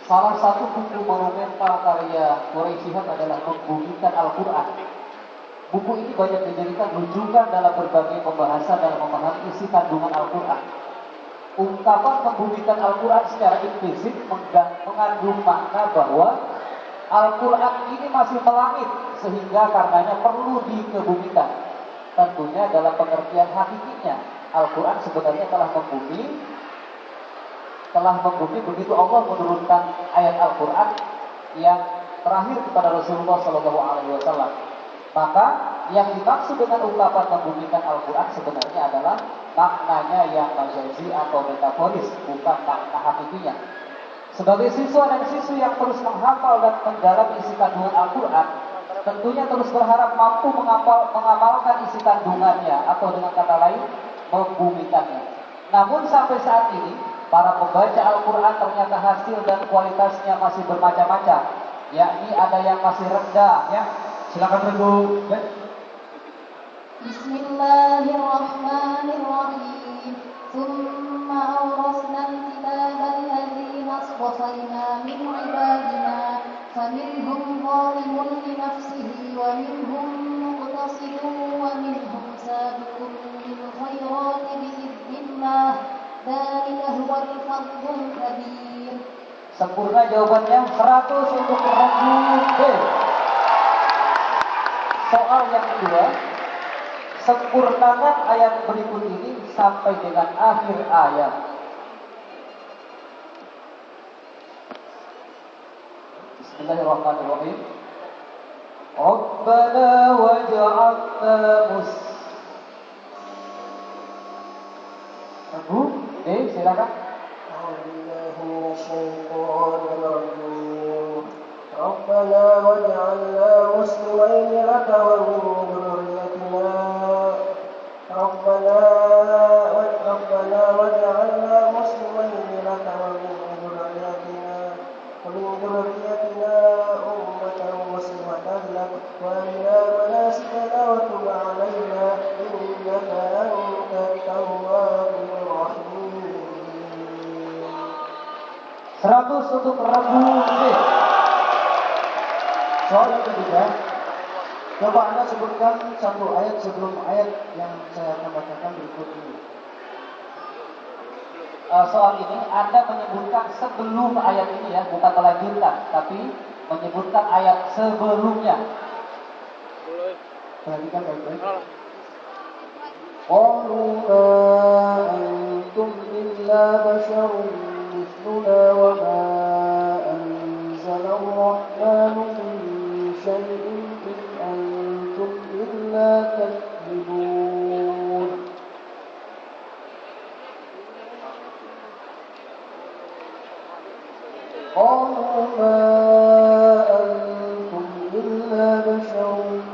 Salah satu buku monumental karya Quraisy Shihab adalah Membumikan Al-Quran. Buku ini banyak dijadikan rujukan dalam berbagai pembahasan dalam memahami isi kandungan Al-Quran. Ungkapan membumikan Al-Quran secara implisit mengandung makna bahwa Al-Quran ini masih melangit, sehingga karenanya perlu dikebumikan. Tentunya dalam pengertian hakikinya, Al-Quran sebenarnya telah membumi begitu Allah menurunkan ayat Al-Quran yang terakhir kepada Rasulullah SAW. Maka yang dimaksud dengan ungkapan membumikan Al-Quran sebenarnya adalah maknanya yang majazi atau metaforis, bukan makna hakikinya. Sebagai siswa dan siswi yang terus menghafal dan mendalami isi kandungan Al-Quran, tentunya terus berharap mampu mengamalkan isi kandungannya, atau dengan kata lain, membumikannya. Namun sampai saat ini, para pembaca Al-Quran ternyata hasil dan kualitasnya masih bermacam-macam, yakni ada yang masih rendah, ya. Silakan Ibu. Bismillahirrahmanirrahim. Tsumma awrasna al-kitaba alladziina asṭafaynaa min 'ibaadinaa faminhum zalimun li nafsihi wa minhum muqtasidun wa minhum saabiqun bil khayraati bi'idznillah. Dzalika huwal fadlul kabiir. Sempurna jawabannya 100 untuk Rabu B. Soal yang kedua, sempurnakan ayat berikut ini sampai dengan akhir ayat. Bismillahirrahmanirrahim. Rabbana waj'alna Abu, silakan. ربنا واجعلنا مسلمين لك ومن ذريتنا ربنا واجعلنا مسلمين لك ومن ذريتنا أمة مسلمة لك وأرنا مناسكنا وتب علينا إنك أنت التواب الرحيم. 100 untuk Rabu B. Soal yang ketiga, coba Anda sebutkan satu ayat sebelum ayat yang saya akan bacakan berikut ini. Soal ini Anda menyebutkan sebelum ayat ini, ya, bukan melanjutkan, tapi menyebutkan ayat sebelumnya. Perhatikan baik-baik. Qalu antum illa basharun mithluna wa ma anzala ar-rahmanu min syai'in in antum illa takdzibun. Qalu ma antum illa basharun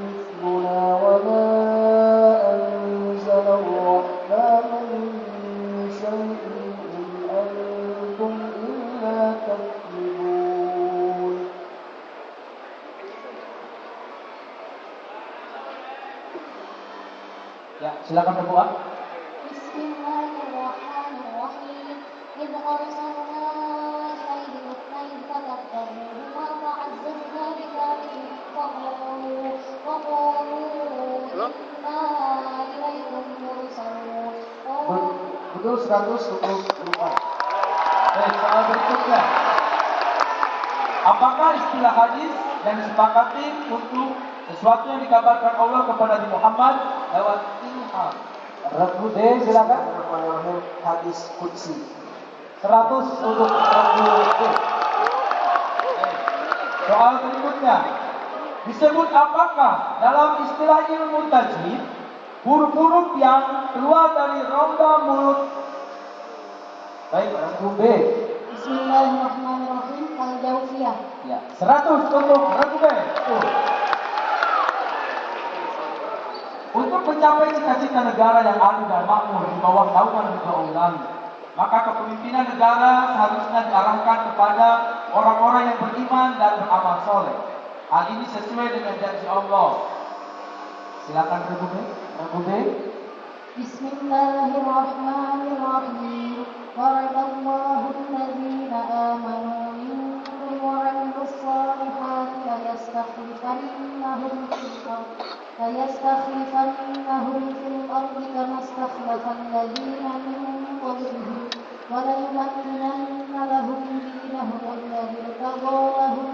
mithluna wa ma anzala ar-rahmanu min syai'in in antum illa takdzibun. Ya, silakan berdoa. Bismillahirrahmanirrahim. Idh arsalna ilaihim itsnaini fakadzzabuhuma fa'azzazna bitsalitsin faqalu inna ilaikum mursalun. Betul 100 untuk Luqman. Baik, soal berikutnya. Apakah istilah hadis yang disepakati untuk sesuatu yang dikabarkan Allah kepada Nabi Muhammad lewat ilham? Rabu D, silakan. Hadis qudsi. 100 untuk Rabu D. Soal berikutnya. Disebut apakah dalam istilah ilmu tajwid huruf-huruf yang keluar dari rongga mulut? Baik, Rabu B. Bismillahirrahmanirrahim. Al-Jawfiyah. Ya, 100 untuk Rabu B. Untuk mencapai cita-cita negara yang adil dan makmur di bawah naungan perundang, maka kepemimpinan negara seharusnya diarahkan kepada orang-orang yang beriman dan beramal soleh. Hal ini sesuai dengan janji Allah. silakan Rabu B. Rabu B. Bismillahirrahmanirrahim. Wa'adallahu alladhina amanu فيستخلفنهم في الأرض كما استخلف الذين من قبلهم وليمكنن لهم دينهم الذي ارتضى لهم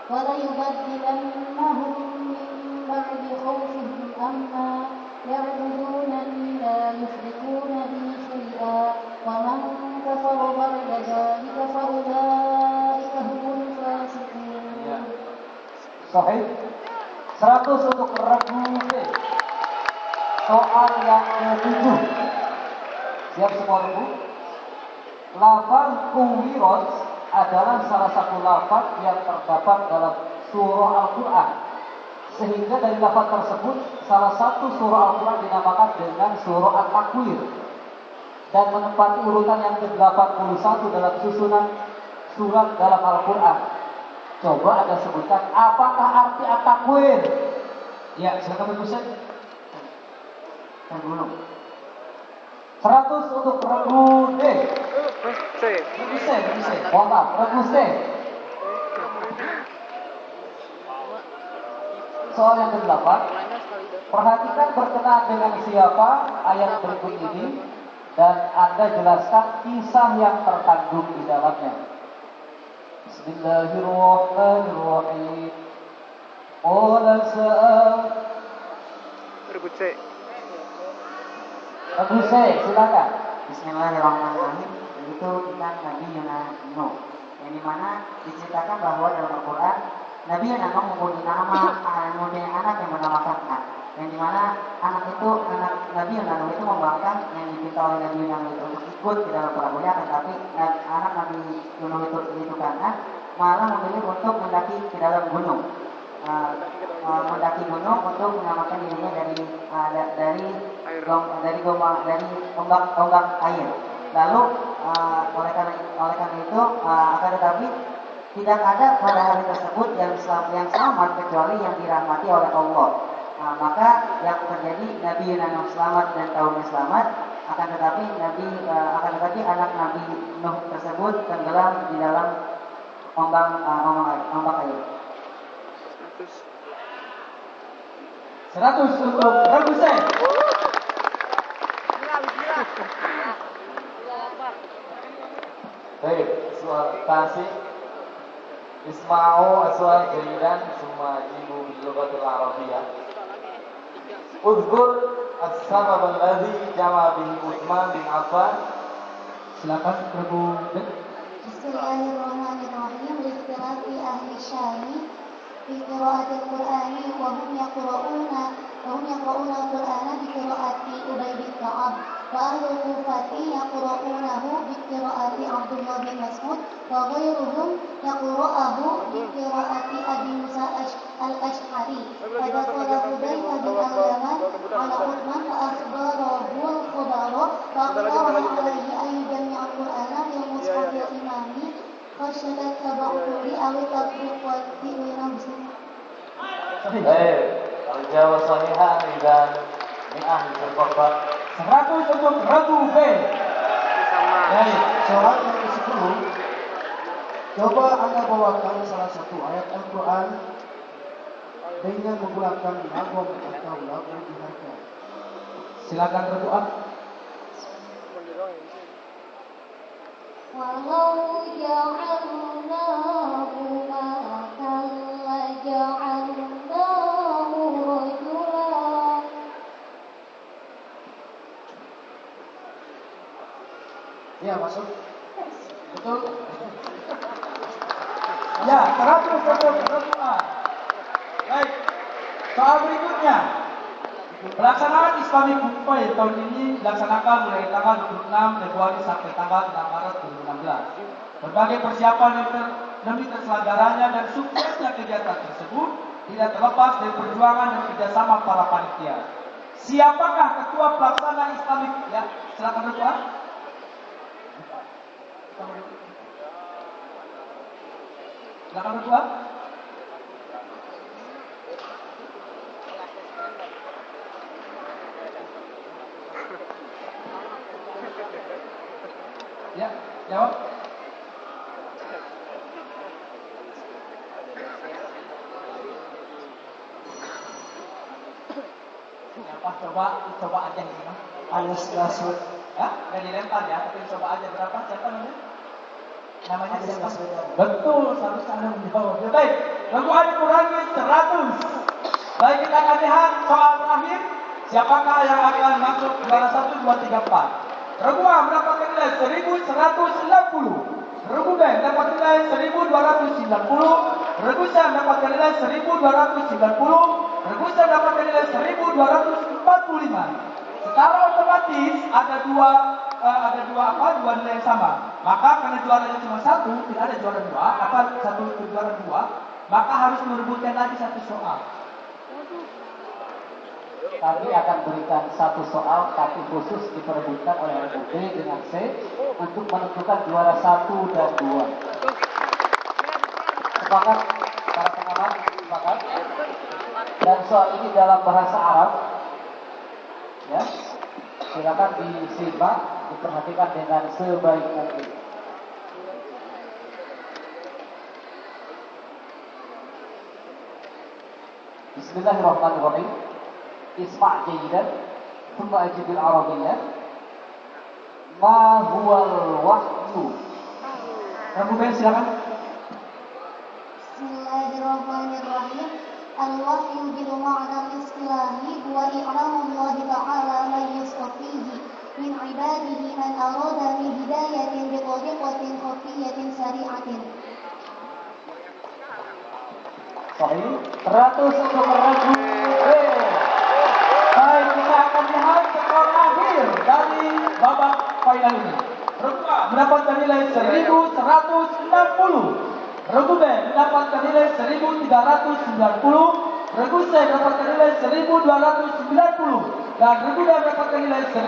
وليبدلنهم من بعد خوفهم أمنا يعبدونني لا يشركون بي شيئا ومن كفر بعد ذلك فأولئك هم الفاسقون. Sahih. 100 untuk regu B. Soal yang ke-7. Siap semua regu? Lafaz kuwiros adalah salah satu lafaz yang terdapat dalam surah Al-Quran. Sehingga dari lafaz tersebut, salah satu surah Al-Quran dinamakan dengan surah At-Takwir. Dan menempati urutan yang ke-81 dalam susunan surat dalam Al-Quran. Coba Anda sebutkan, apakah arti At-Takwir? Ya, silakan Ibu Syed. Yang dulu. 100 untuk regu D. Ibu Syed. Mohon maaf, regu C. Soal yang ke-8. Perhatikan berkenaan dengan siapa ayat berikut ini dan Anda jelaskan kisah yang terkandung di dalamnya. Bismillahirrahmanirrahim. Qala Regu C, silakan. Bismillahirrahmanirrahim. Itu tentang Nabi Nuh, yang dimana diceritakan bahwa dalam Al-Quran Nabi Nuh mempunyai anak yang bernama Kan'an, yang dimana anak Nabi Nuh itu membangkang yang diminta oleh Nabi Nuh itu untuk ikut di dalam perahunya, tetapi anak Nabi Nuh itu Kan'an malah memilih untuk mendaki ke dalam gunung. Mendaki gunung untuk menyelamatkan dirinya dari ombak air. Lalu oleh karena itu akan tetapi tidak ada pada hari tersebut yang selamat kecuali yang dirahmati oleh Allah. Maka yang terjadi Nabi Nuh selamat dan kaumnya selamat, akan tetapi anak Nabi Nuh tersebut tenggelam di dalam ombak air. 100 untuk regu C. Baik, soal tasik. Isma'u aswal jadidan summa jibu bilugatil arabiyah. Uzkur as-sabab alladhi jama bihi Utsman bin Affan. Silakan regu D. Bismillahirrahmanirrahim. Ikhtilafi ahli syami fi qiraatil Qur'ani wa hum yaqra'una al-Qur'ana bi qiraati Ubay bin Ka'ab wa ahlul Kufati yaqra'unahu bi qiraati Abdullah bin Mas'ud wa ghairuhum yaqra'uhu bi qiraati Abi Musa al-Ash'ari. Fadakhala Hudayfa bin al-Yaman ala Uthman fa akhbarahu al-khubara fa akhbarahu alayhi ayyudan al-Qur'ana fil mushaf al-imami khasyatat tabakhuri aw tafriqati wa muslim. Baik, al-jawab sahihah dan mi'ah berkorban. 100 untuk regu B. Baik, soal yang ke-10. Coba Anda bawakan salah satu ayat Al-Quran dengan menggunakan nagom atau lagu diharga. Silakan regu A. Walau ja'alnahu ma'akan la ja'alnahu rajulan. Ya, masuk. Betul? Ya, 100 untuk regu A. Baik. Soal berikutnya. Pelaksanaan Islamic Book Fair tahun ini dilaksanakan mulai tanggal 26 Februari sampai tanggal 6 Maret 2016. Berbagai persiapan demi terselenggaranya dan suksesnya kegiatan tersebut tidak terlepas dari perjuangan dan kerjasama para panitia. Siapakah ketua pelaksana Islamic? Ya, silakan ketua. Silakan ketua. Ya, jawab. Coba aja ini mah. Anies Baswedan. Ya, nggak dilempar ya, tapi coba aja berapa? Siapa namanya? Namanya Anies siapa? Baswedan. Betul, seharusnya Anda menjawab. Ya, baik, Raguan dikurangi 100. Baik, kita akan lihat soal terakhir. Siapakah yang akan masuk juara 1, 2, 3, 4? Raguan mendapatkan nilai 1160. Regu B mendapat nilai 1290. Regu C mendapatkan nilai 1290. Regu C mendapatkan nilai 1245. Secara otomatis ada dua nilai yang sama. Maka karena juaranya cuma satu, tidak ada juara dua, satu juara dua, maka harus merebutkan lagi satu soal. Kami akan berikan satu soal tapi khusus diperebutkan oleh regu B dengan C untuk menentukan juara 1 dan 2. Sepakat para pengamat? Sepakat? Dan soal ini dalam bahasa Arab. Ya, silakan disimak, diperhatikan dengan sebaik mungkin. Bismillahirrahmanirrahim. Isma' jayidan, thumma ajibil arabiyyah. Ma huwal wahyu? Regu B silakan. Bismillahirrahmanirrahim. Al-wahyu bil ma'na istilahi wa i'lamullah ta'ala man yastafihi min ibadihi man arada bi hidayatin bi tariqatin khafiyatin sari'atin. Sahih. 100 untuk regu B. Baik, kita akan lihat skor akhir dari babak final ini. Regu A mendapatkan nilai 1160. Regu B mendapatkan nilai 1390. Regu C mendapatkan nilai 1290. Dan regu D mendapatkan nilai 1000.